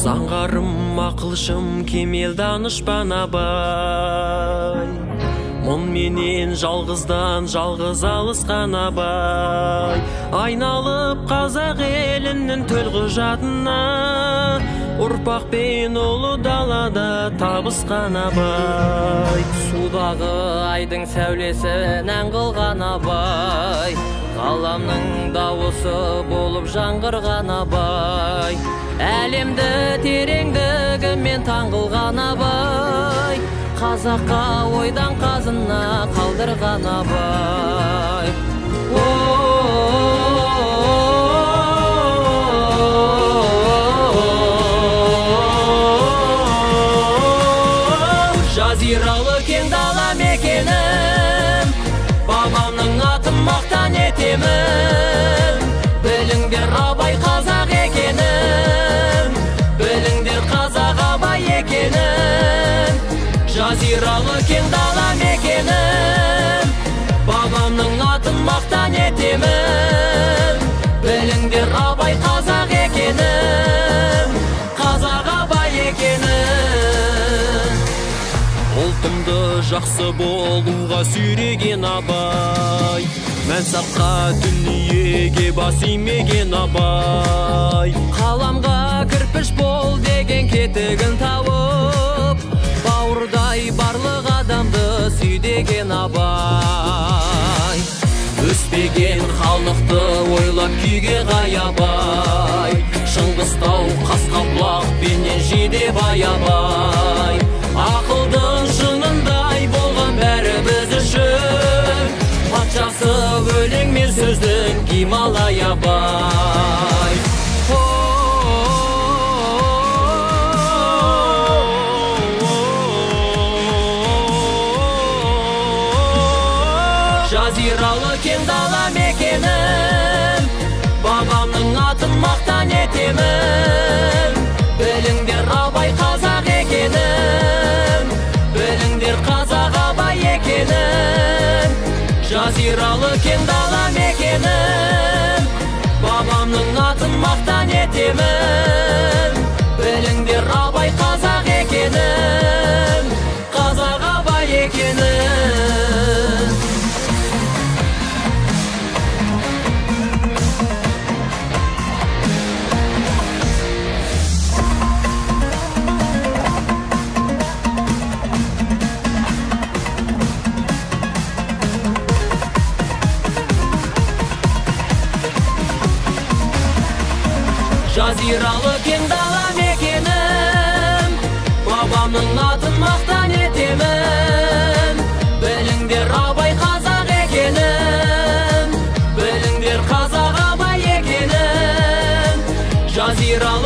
Заңғарым ақылшым кемел данышпан абай, мұн менен жалғыздан жалғыз алысқан абай. Айналып қазақ елінің төлқұжатына, ұрпақ пен ұлы далада табысқан абай. Судағы айдың сәулесінен қылған абай, ғаламның дауысы болып жаңғырған абай. Әлемді тереңдігімен таңғылған абай, қазаққа ойдан қазына қалдырған абай. Жазиралы кең дала мекенім, бабамның атын мақтан етемін. Біліңдер абай қазақ екенін, біліңдер қазақ абай екенін. Жазиралы кең дала мекенім, бабамның атын мақтан етемін. Біліңдер абай қазақ екенін, қазақ абай екенін. Ұлтымды жақсы болуға сүйреген абай, мәнсапқа дүниеге бас имеген абай. Қаламға кірпіш бол деген кетігін тауып, бауырдай барлық адамды сүйдеген абай. Өспеген халықты ойлап күйге ғаябай, Шыңғыстау Қасқабұлақ пенен Жидебай абай. Ақылдың шынындай болған бәрі біз үшін, патшасы өлең мен сөздің Гималай абай. Жазиралы кең дала мекенім, бабамның атын мақтан етемін. Біліңдер абай қазақ екенін, біліңдер қазақ абай екенін. Жазиралы кең дала мекенім, бабамның атын мақтан етемін. Біліңдер абай қазақ екенін, қазақ абай екенін. Жазиралы кең дала мекенім, бабамның атын мақтан етемін. Біліңдер абай қазақ екенін, біліңдер қазақ абай екенін. Жазиралы